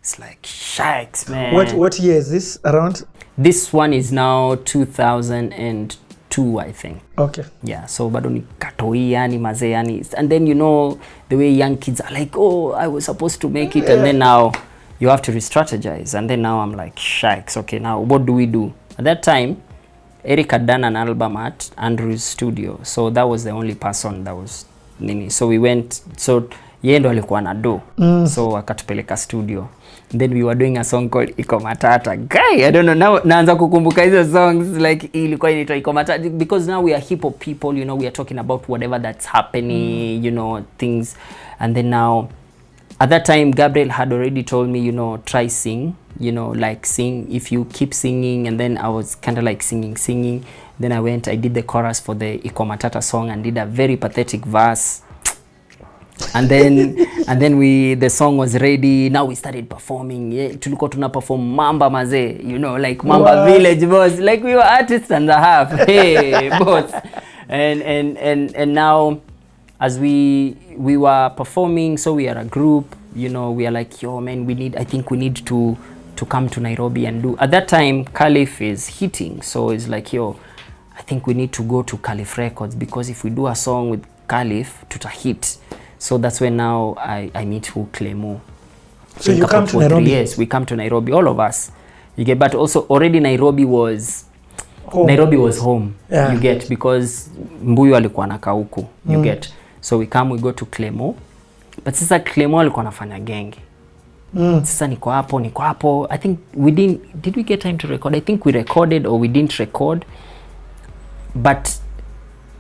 It's like shikes, man. What year is this around? This one is now 2002, I think. Okay. Yeah, so bado ni katoi yani mazee yani. And then you know the way young kids are like, oh, I was supposed to make it, and then now you have to re-strategize. And then now I'm like, shikes, okay, now what do we do? At that time, Eric had done an album at Andrew's studio, so that was the only person that was nini. So we went, so yeye ndo alikuwa na do, so akatupeleka studio. Then we were doing a song called Iko Matata. Guy, I don't know, now naanza kukumbuka hizo songs like ilikuwa inaitwa Iko Matata, because now we are hip hop people, you know, we are talking about whatever that's happening, you know, things. And then now at that time Gabriel had already told me, you know, try sing, you know, like sing, if you keep singing. And then I was kind of like singing. Then I went, I did the chorus for the Iko Matata song and did a very pathetic verse. And then the song was ready. Now we started performing. Yeah, tulikuwa tuna perform Mamba mazee, you know, like Mamba Village, boss. Like we were artists and a half. Hey, boss. And now as we were performing, so we are a group, you know, we are like, yo man, I think we need to come to Nairobi and do. At that time Caliph is hitting, so it's like, yo, I think we need to go to Caliph Records, because if we do a song with Caliph tuta hit. So that's when now I meet who Clemo. So you come to Nairobi? Yes, we come to Nairobi, all of us. You get, but also already Nairobi was home. Yeah. You get, because Mbuyu alikuwa anakaa huko. You get. So we go to Clemo. But sasa Clemo alikuwa anafanya genge. Sasa niko hapo. I think did we get time to record? I think we recorded or we didn't record. But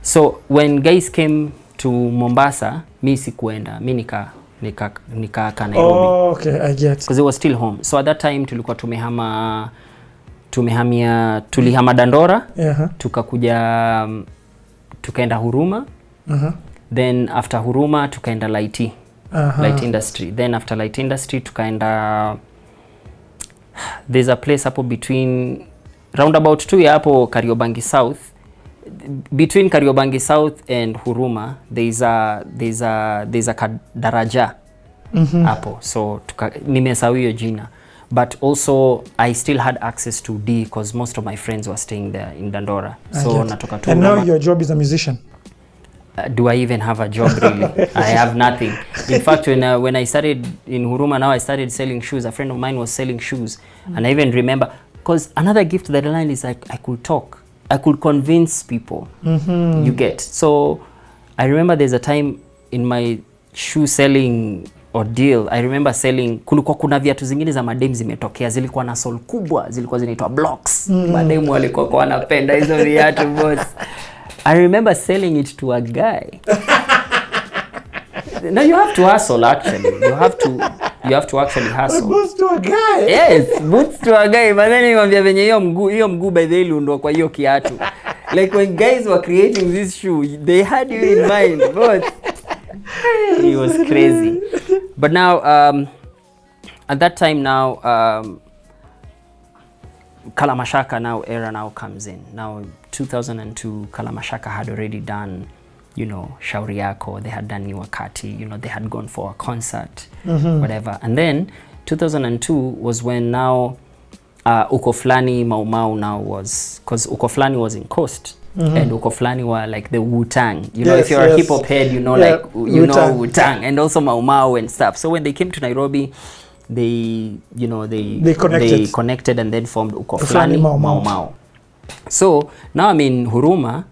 so when guys came to Mombasa, mi sikuenda, mi nika Nairobi. Oh, okay, I get. Because it was still home. So at that time tulikuwa tulihama Dandora, tukaenda Huruma. Then after Huruma tukaenda Light Industry. Then after Light Industry tukaenda, there's a place hapo between roundabout 2 ya hapo Kariobangi South. Between Kariobangi South and Huruma there's a daraja hapo. So nimesahau hiyo jina, but also I still had access to D because most of my friends were staying there in Dandora. So natoka tu. And now your job is a musician. Do I even have a job really? I have nothing. In fact, when I started in Huruma, now I started selling shoes. A friend of mine was selling shoes, and I even remember, because another gift that I learned is like I could talk. I could convince people. You get. So I remember there's a time in my shoe selling ordeal, I remember selling, kulikuwa kuna viatu zingine za madem zimetokea, zilikuwa na sole kubwa, zilikuwa zinaitwa blocks. Madem walikuwa kwa wanapenda hizo viatu, boss. I remember selling it to a guy. No, you have to hustle actually. You have to actually hustle. Boots to a guy. Yes, boots to a guy. But then nimwambia venye hiyo mguu by the way iliundwa kwa hiyo kiatu. Like when guys were creating this shoe, they had you in mind. But it was crazy. But now at that time now Kalamashaka era now comes in. Now 2002 Kalamashaka had already done, you know, Shauri Yako, they had done Ni Wakati, you know, they had gone for a concert, whatever. And then 2002 was when now Uko Flani Mau Mau now was, because Uko Flani was in Coast, and Uko Flani were like the Wu-Tang. You know, if you're a hip hop head, you know, like, you know Wu-Tang, and also Mau Mau and stuff. So when they came to Nairobi, they connected and then formed Uko Flani Mau Mau. So now I'm in Huruma.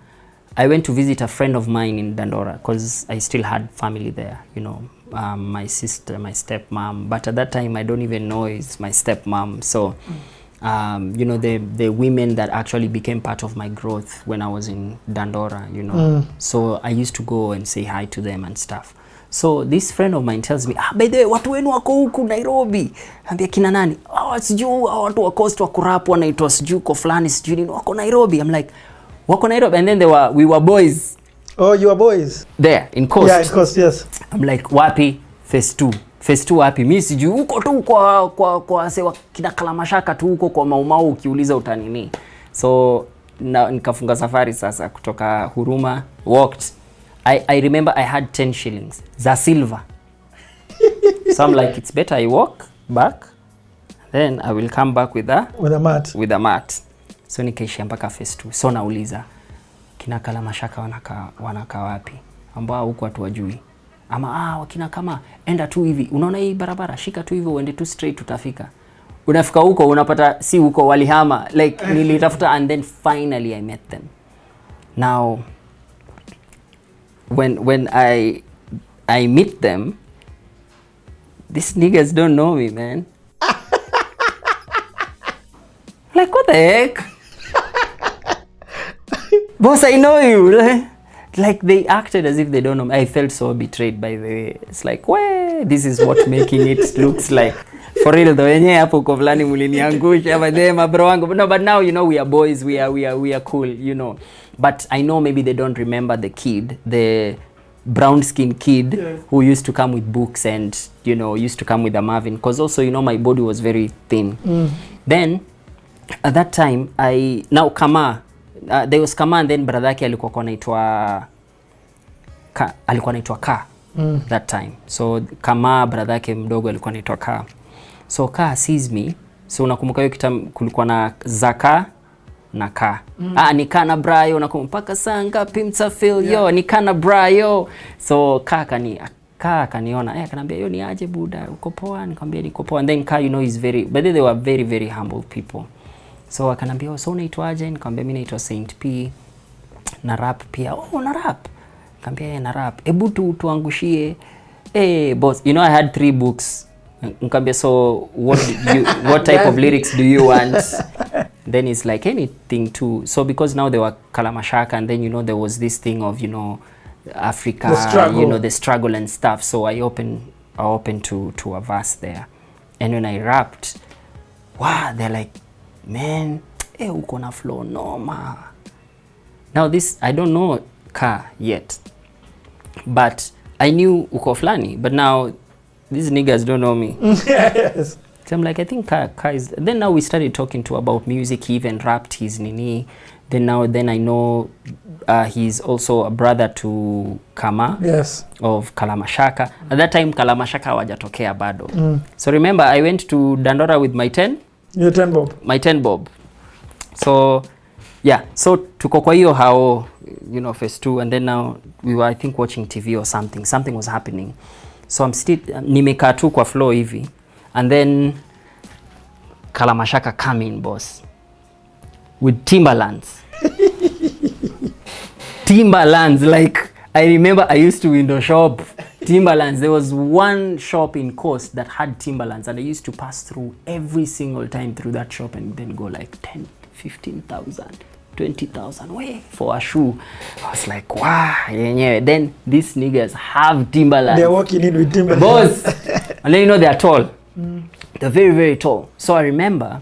I went to visit a friend of mine in Dandora because I still had family there, you know, my sister, my stepmom, but at that time I don't even know it's my stepmom. So you know, the women that actually became part of my growth when I was in Dandora, you know. So I used to go and say hi to them and stuff. So this friend of mine tells me, by the way, watu wenu wako huku Nairobi. Ambia kina nani? Sijui watu wa Coast wa kurap wanaitwa sijui Uko Flani sijui nini wako Nairobi. I'm like, wako Nairobi, and then we were boys. Oh, you were boys? There, in Coast. Yeah, in Coast, yes. I'm like, wapi? Phase 2. Phase 2 wapi? Mimi sijui huko tu kwa sewa kina Kalamashaka tu huko kwa Mau Mau ukiuliza utanini. So nikafunga safari sasa kutoka Huruma, walked. I remember I had 10 shillings za silver. So I'm like, it's better I walk back then I will come back with a mat. So nikaishia mpaka phase 2. So nauliza kina Kalamashaka wanaka wapi ambao huko watu wajui, ama wakina kama enda tu hivi, unaona hii barabara, shika tu hivyo uende tu straight utafika. Unafika huko unapata si huko, walihama like nilitafuta, and then finally I met them. Now when I meet them, these niggas don't know me, man. Like, what the heck? Boss, I know you. Like they acted as if they don't know me. I felt so betrayed, by the way. It's like, well, this is what making it looks like. For real though, yenye hapo kwa fulani muliniangusha but bro wangu. No, but now, you know, we are boys, we are cool, you know. But I know maybe they don't remember the kid, the brown skin kid, yes, who used to come with books and, you know, used to come with a Marvin, because also, you know, my body was very thin. Then at that time there was Kama, and then brother yake alikuwa anaitwa Ka that time. So Kama brother yake mdogo alikuwa anaitwa Ka. So Ka sees me. So unakumbuka hiyo kitam kulikuwa na Zaka na Ka. Ni Kana Brayo, unakumbuka mpaka saa ngapi mtafeel yo, ni Kana Brayo. So Ka akaniona, akaniambia yo ni aje buda, uko poa? Nikamwambia niko poa. And then Ka, you know, is very, but they were very very humble people. So akaniambia, so unaitwaje? Nikamwambia mimi naitwa Saint P, na rap pia. Na rap? Nikamwambia na rap. Hebu tuangushie. Boss, you know, I had 3 books. Nikamwambia, so what type of lyrics do you want? Then it's like anything too. So because now they were Kalamashaka, and then, you know, there was this thing of, you know, Africa, you know, the struggle and stuff. So I opened to a verse there. And when I rapped, wow, they're like, man, uko na flow noma. Now this, I don't know Ka yet, but I knew uko flani. But now these niggas don't know me. Yes. So I'm like, I think Ka is. Then now we started talking about music. He even rapped his nini. Then I know he's also a brother to Kama, yes, of Kalamashaka. At that time Kalamashaka hawajatokea bado. So remember, I went to Dandora with my 10. Your 10 bob. My 10 bob. So yeah, so tuko kwa hiyo how, you know, phase 2, and then now we were, I think, watching TV or something was happening. So I'm still nimekaa tu kwa floor hivi, and then Kalamashaka come in, boss, with Timberlands. Timberlands, like I remember I used to window shop Timberlands. There was one shop in Coast that had Timberlands, and I used to pass through every single time through that shop and then go like 10, 15,000, 20,000 way for a shoe. I was like, wow, yeah. Then these niggas have Timberlands. They're walking in with Timberlands. Boss. And then, you know, they're tall. They're very, very tall. So I remember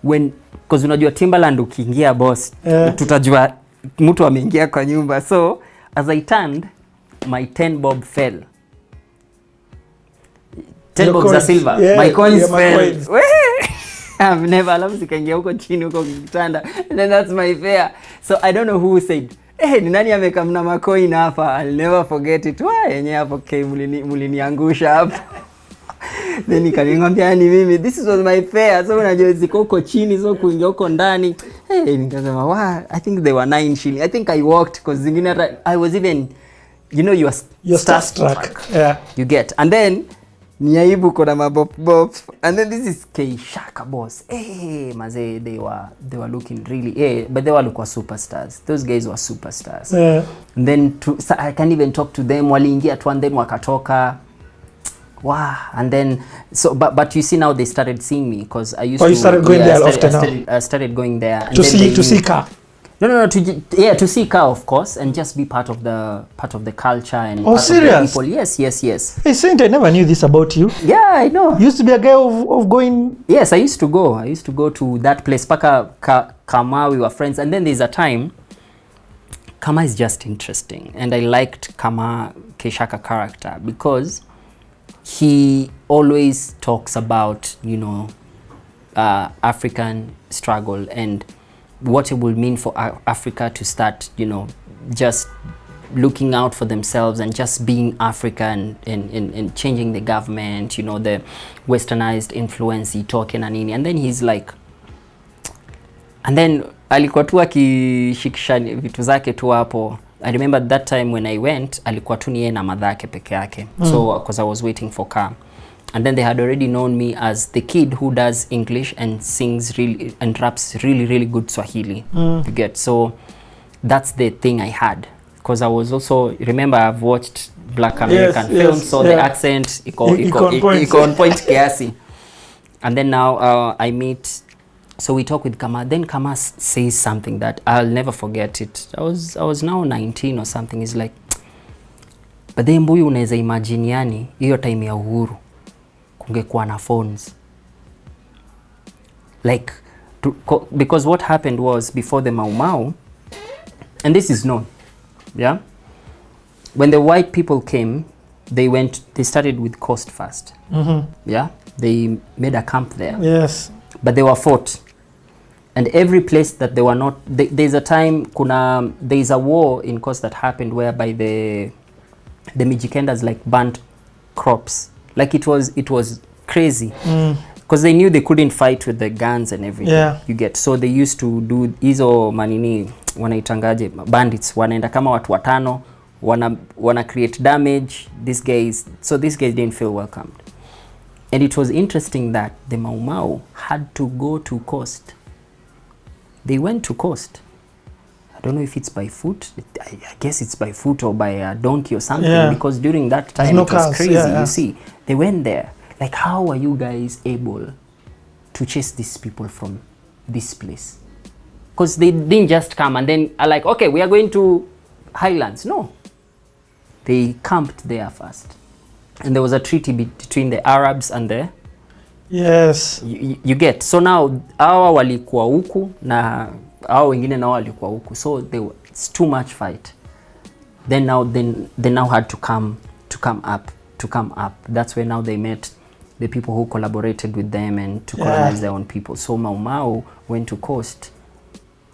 when, because unajua Timberland ukiingia, boss, tutajua mtu ameingia kwa nyumba. So as I turned, my 10 bob fell. 10 bobs are silver. Yeah, my coins fell. I've never allowed zikaingia huko chini huko kitanda. And then that's my fare. So I don't know who said, ni nani amekamna macoin hapa? I'll never forget it. Yenye hapo muliniangusha hapo. Then nikaniambia ni mimi, this was my fare. So unajua ziko huko chini, so kuingia huko ndani. Nikasema, wow, I think they were 9 shilling. I think I walked, because zingine I was even, you know, you're starstruck. Yeah. You get. And then niaibu kona mabop. And then this is Shaka, boss. Maze, they were looking really, but they were looking superstars. Those guys were superstars. Yeah. And then I can't even talk to them. Waliingia tu, and then wakatoka. Wow. And then so but you see, now they started seeing me, because I used to. You started going there often. I started going there and to see Ka. No, to see Ka, of course, and just be part of the culture and part serious? Of the people. Yes. Hey Saint, I never knew this about you. Yeah, I know. You used to be a guy of going. Yes, I used to go to that place. Paka Kama, we were friends, and then there's a time. Kama is just interesting, and I liked Kama Shaka character because he always talks about, you know, African struggle and what it will mean for Africa to start, you know, just looking out for themselves and just being African and changing the government, you know, the westernized influence itoke na nini. And then he's like, and then alikuwa tu akishikisha vitu zake tu hapo. I remember that time when I went, alikuwa tu niye na madhake peke yake. So because I was waiting for car. And then they had already known me as the kid who does English and sings really and raps really good Swahili. You get, so that's the thing I had, because I was also, remember, I've watched Black American films, so the accent iko on point kiasi. And then now I meet, so we talk with Kama. Then Kama says something that I'll never forget it. I was now 19 or something. He's like, but then Mbuyu, unaweza imagine yani hiyo time ya uhuru kungekuwa na phones, like because what happened was, before the Mau Mau, and this is known, yeah, when the white people came, they started with Coast first. Yeah, they made a camp there. Yes, but they were fought, and every place that they were not, there's a time there's a war in Coast that happened whereby the Mijikendas like burnt crops. Like it was crazy, because they knew they couldn't fight with the guns and everything. Yeah. You get, so they used to do hizo manini wanaitangaje, bandits wanaenda kama watu watano, wana create damage. These guys didn't feel welcomed. And it was interesting that the Mau Mau had to go to Coast. They went to Coast. I don't know if it's by foot. I guess it's by foot or by a donkey or something, because during that time it was crazy. You see, they went there. Like, how are you guys able to chase these people from this place? Because they didn't just come and then are like, okay, we are going to Highlands. No, they camped there first, and there was a treaty between the Arabs and the you get. So now hawa walikuwa huku na hao wengine nao walikuwa huku, so it's too much fight. Then they now had to come up. That's where now they met the people who collaborated with them and to colonize their own people. So Mau Mau went to Coast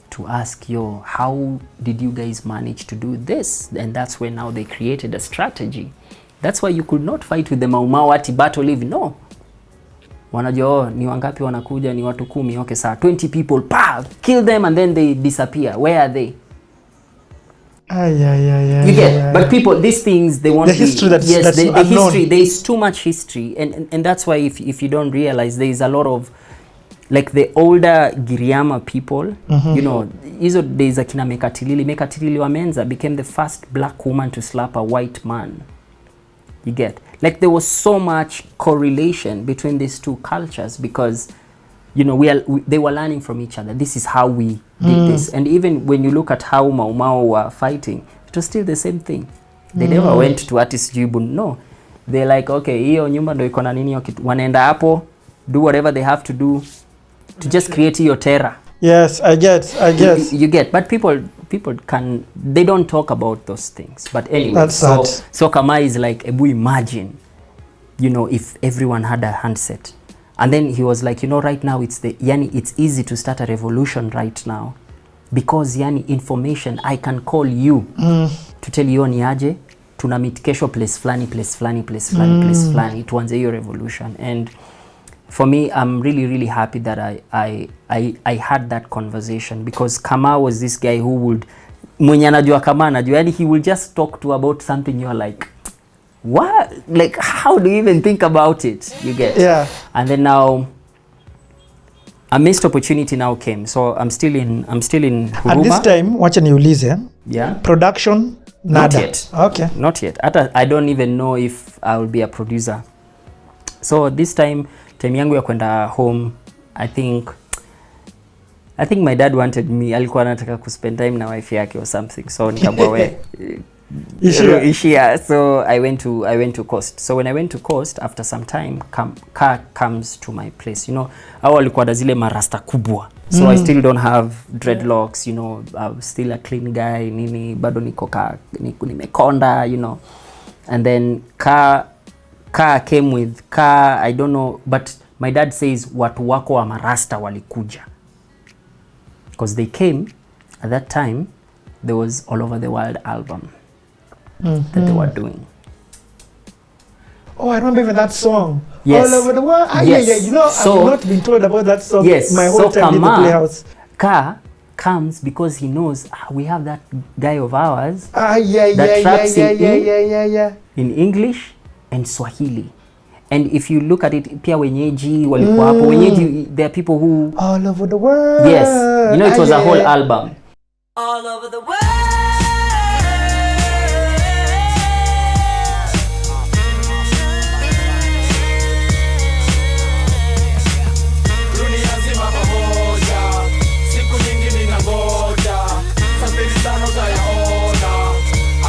to ask, how did you guys manage to do this? And that's where now they created a strategy. That's why you could not fight with the Mau Mau ati battle even. No. Wanajua ni wangapi wanakuja, ni watu 10. Okay, sir, 20 people, kill them and then they disappear. Where are they? You get, but people, these things, they want the history that's the unknown. History, there is too much history, and that's why if you don't realize, there is a lot of, like, the older Giriama people, you know, hizo days akina Mekatilili Wamenza became the first black woman to slap a white man. You get, like, there was so much correlation between these two cultures, because, you know, they were learning from each other. This is how we did this. And even when you look at how Mau Mau were fighting, it was still the same thing. They never went to artist Jibun. No, they're like, okay, hiyo nyumba ndo iko na nini, wanaenda hapo, do whatever they have to do to just create your terror. Yes, I get. You get, but people they don't talk about those things. But anyway, that's sad. So Kama is like, Ebu, imagine, you know, if everyone had a handset. And then he was like, you know, right now it's easy to start a revolution right now, because information, I can call you to tell you ni aje tuna meet kesho place flani tuanze hiyo revolution. And for me, I'm really happy that I had that conversation, because Kama was this guy who would, mwenye anajua Kama anajua, and he will just talk to about something, you're like, what? Like, how do you even think about it? You get? Yeah. And then now a missed opportunity now came. So I'm still in Huruma. At this time, wacha niulize. Yeah. Production? Nada. Not yet. Okay. Not yet. I don't even know if I will be a producer. So this time yangu ya kwenda home, I think my dad wanted me, alikuwa anataka kuspend time na wife yake or something. So nikamwambia we Ishia. So I went to Coast. So when I went to Coast, after some time, car comes to my place. You know, hao walikuwa na zile marasta kubwa. So I still don't have dreadlocks, you know, I'm still a clean guy, nini, bado niko nimekonda, you know. And then car came with I don't know, but my dad says watu wako wa marasta walikuja. Because they came, at that time, there was All Over the World album. that they were doing. Oh, I remember even that song. Yes. All over the world. Ah, Yes. yeah. You know, So- I've not been told about that song Yes. my whole So time in the Kama Playhouse. Ka comes because he knows we have that guy of ours Ah, yeah. in English and Swahili. And if you look at it, pia wenyeji walikuwa hapo. Wenyeji, there are people who... All over the world. Yes. You know, it was a whole yeah. album. All over the world. Dunia nzima pamoja, siku nyingi ninangoja, safari sana utayaona.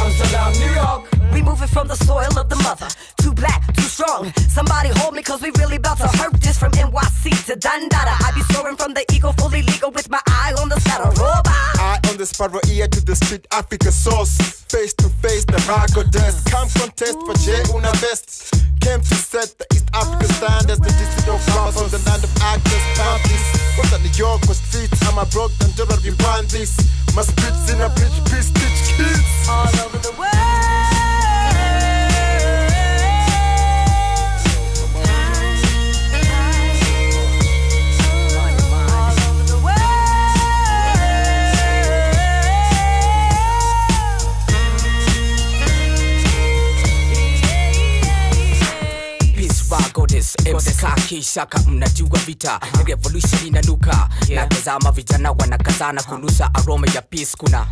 Amsterdam, New York. We moving from the soil of the mother. Too black, too strong. Somebody hold me, cause we really about to hurt this. From NYC to Dandara, I be soaring from the ego, fully legal with my eye on the saddle. Eye on the sparrow, ear to the street, Africa source. Face to face, the rago desk. Come contest for J Una best. Came to set the East Africa standards. The district of flowers on the land of actors. Panties. From the New York streets, I'm a broke and Jordan, we want this. My spirits in a bridge, please teach kids. All over the world. Kalamashaka mnajua vita revolution inanuka na tazama vijana wanakazana kunusa aroma ya peace. Kuna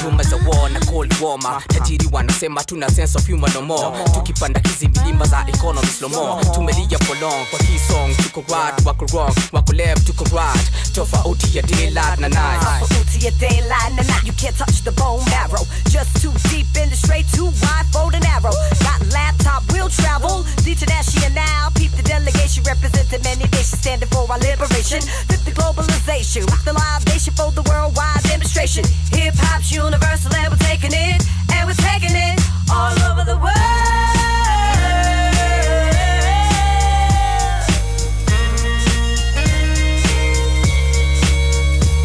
rumors za war na cold war, tajiri wanasema tuna sense of humor no more. Tukipanda hizi milima za economy slow mo, tumelia for long kwa hii song. Tuko right, wako wrong, wako left, tuko right. Tofauti ya daylight na night, tofauti ya daylight na night. You can't touch the bone marrow, just too deep in the straight, too wide for the narrow. Got laptop, will travel international now. Peep the delegation representing many nations, standing for our liberation. Flip the globalization with the libation for the worldwide demonstration. Hip hop's universal and we're taking it, and we're taking it all over the world.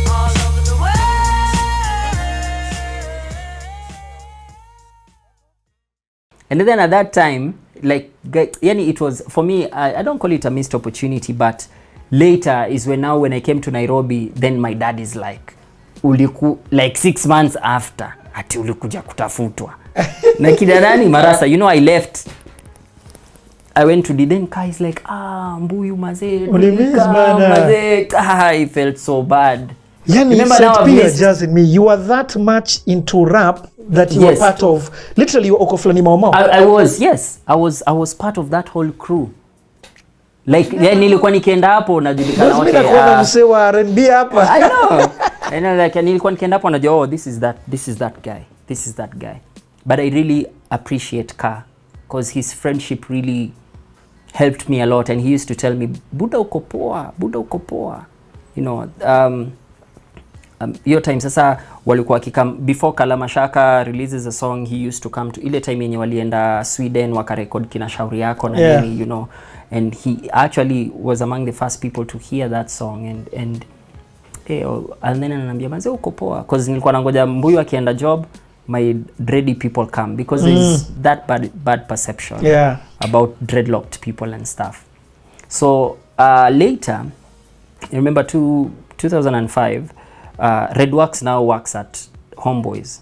All over the world. And then at that time, like, yani it was, for me, I don't call it a missed opportunity, but later is when I came to Nairobi, then my dad is like, like 6 months after, ati ulikuja kutafutwa. Na kidadani Marasa, you know, I left. I went to then Kai is like, mbuyu mazee. I felt so bad. Yani, St. Pierre just in me, you are that much into rap that you were part of. Literally, you okoflani mama. I was, yes. I was part of that whole crew. Like, nilikuwa nikienda hapo najulikana wote. Mimi nakuona msee wa R&B hapa. I know. I know, like, nilikuwa nikienda hapo najua, oh, this is that guy. But I really appreciate Ka, because his friendship really helped me a lot, and he used to tell me, Buda uko poa. You know, your time sasa walikuwa kikam before Kalamashaka releases a song, he used to come to ile time yenye walienda Sweden wakarecord kina shauri yako na nini, you know, and he actually was among the first people to hear that song, and then ananiambia manze uko poa, because nilikuwa nangoja mbuyu akienda job my dready people come, because there's that bad perception about dreadlocked people and stuff. So later, I remember 2005, Redworks now works at Homeboys.